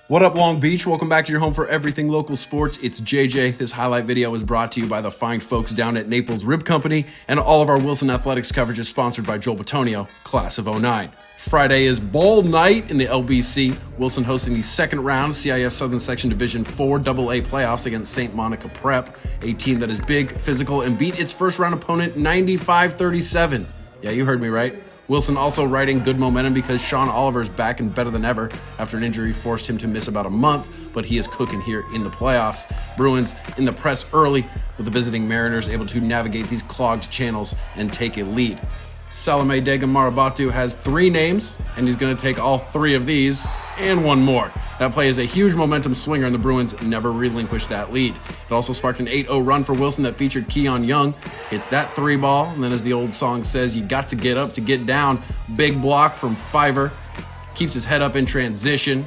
What up, Long Beach? Welcome back to your home for everything local sports. It's JJ. This highlight video is brought to you by the fine folks down at Naples Rib Company, and all of our Wilson Athletics coverage is sponsored by Joel Batonio, class of '09. Friday is bowl night in the LBC. Wilson hosting the second round CIF Southern Section Division 4 AA playoffs against St. Monica Prep, a team that is big, physical, and beat its first round opponent 95-37. Yeah, you heard me right. Wilson also riding good momentum because Sean Oliver's back and better than ever after an injury forced him to miss about a month, but he is cooking here in the playoffs. Bruins in the press early, with the visiting Mariners able to navigate these clogged channels and take a lead. Salome Dega Marabatu has 3 names, and he's going to take all 3 of these and one more. That play is a huge momentum swinger, and the Bruins never relinquished that lead. It also sparked an 8-0 run for Wilson that featured Keon Young. Hits that 3 ball, and then as the old song says, you got to get up to get down. Big block from Fiverr. Keeps his head up in transition.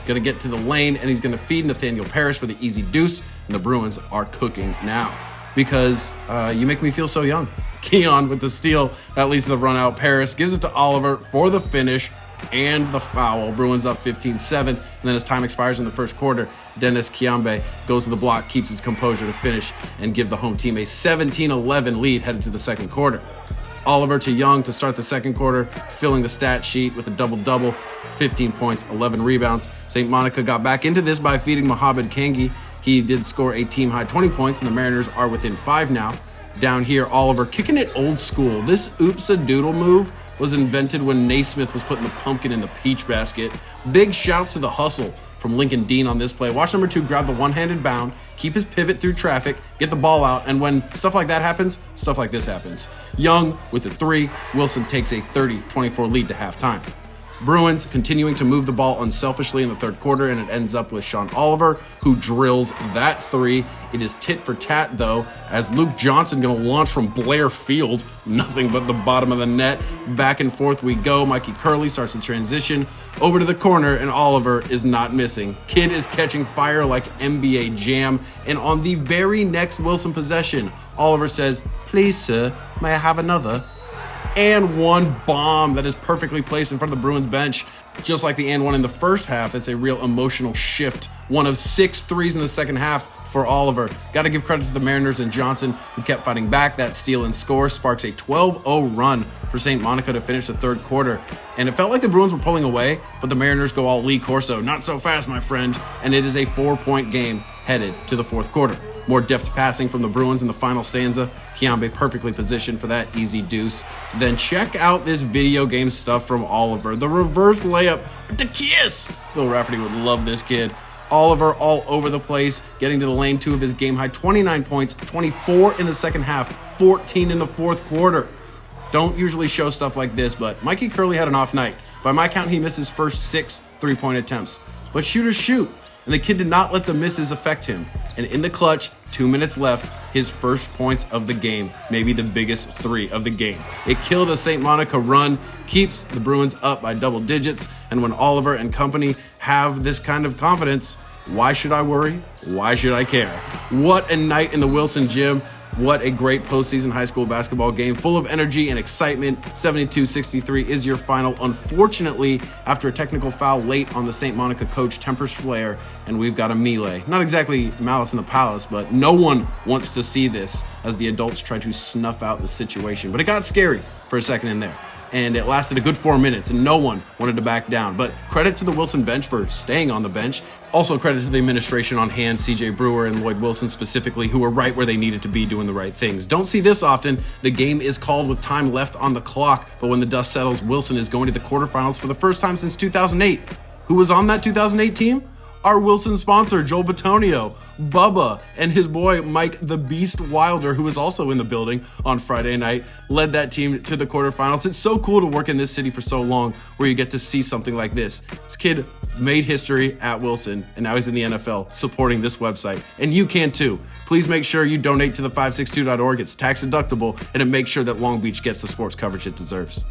Going to get to the lane, and he's going to feed Nathaniel Parrish for the easy deuce, and the Bruins are cooking now. Because you make me feel so young. Keon with the steal, that leads to the run out. Paris gives it to Oliver for the finish and the foul. Bruins up 15-7, and then as time expires in the first quarter, Dennis Kiambe goes to the block, keeps his composure to finish and give the home team a 17-11 lead headed to the second quarter. Oliver to Young to start the second quarter, filling the stat sheet with a double-double, 15 points, 11 rebounds. St. Monica got back into this by feeding Mohamed Kangi. He did score a team-high 20 points, and the Mariners are within 5 now. Down here, Oliver kicking it old school. This oops-a-doodle move was invented when Naismith was putting the pumpkin in the peach basket. Big shouts to the hustle from Lincoln Dean on this play. Watch number 2 grab the one-handed bound, keep his pivot through traffic, get the ball out, and when stuff like that happens, stuff like this happens. Young with the 3, Wilson takes a 30-24 lead to halftime. Bruins continuing to move the ball unselfishly in the third quarter, and it ends up with Sean Oliver, who drills that 3. It is tit for tat, though, as Luke Johnson going to launch from Blair Field. Nothing but the bottom of the net. Back and forth we go. Mikey Curley starts the transition over to the corner, and Oliver is not missing. Kid is catching fire like NBA Jam, and on the very next Wilson possession, Oliver says, "Please, sir, may I have another?" And one bomb that is perfectly placed in front of the Bruins bench. Just like the and one in the first half, it's a real emotional shift. One of 6 threes in the second half for Oliver. Got to give credit to the Mariners and Johnson, who kept fighting back. That steal and score sparks a 12-0 run for St. Monica to finish the third quarter. And it felt like the Bruins were pulling away, but the Mariners go all Lee Corso. Not so fast, my friend. And it is a 4-point game headed to the fourth quarter. More deft passing from the Bruins in the final stanza. Kiambe perfectly positioned for that easy deuce. Then check out this video game stuff from Oliver. The reverse layup to kiss. Bill Rafferty would love this kid. Oliver all over the place, getting to the lane. 2 of his game-high 29 points, 24 in the second half, 14 in the fourth quarter. Don't usually show stuff like this, but Mikey Curley had an off night. By my count, he missed his first 6 3-point attempts. But shooters shoot, and the kid did not let the misses affect him. And in the clutch, 2 minutes left, his first points of the game, maybe the biggest 3 of the game. It killed a St. Monica run, keeps the Bruins up by double digits, and when Oliver and company have this kind of confidence, why should I worry? Why should I care? What a night in the Wilson gym. What a great postseason high school basketball game, full of energy and excitement. 72-63 is your final. Unfortunately, after a technical foul late on the St. Monica coach tempers flare, and we've got a melee. Not exactly Malice in the Palace, but no one wants to see this as the adults try to snuff out the situation. But it got scary for a second in there, and it lasted a good 4 minutes, and no one wanted to back down. But credit to the Wilson bench for staying on the bench. Also credit to the administration on hand, CJ Brewer and Lloyd Wilson specifically, who were right where they needed to be doing the right things. Don't see this often. The game is called with time left on the clock, but when the dust settles, Wilson is going to the quarterfinals for the first time since 2008. Who was on that 2008 team? Our Wilson sponsor, Joel Batonio, Bubba, and his boy, Mike the Beast Wilder, who was also in the building on Friday night, led that team to the quarterfinals. It's so cool to work in this city for so long where you get to see something like this. This kid made history at Wilson, and now he's in the NFL supporting this website. And you can too. Please make sure you donate to the 562.org. It's tax deductible, and it makes sure that Long Beach gets the sports coverage it deserves.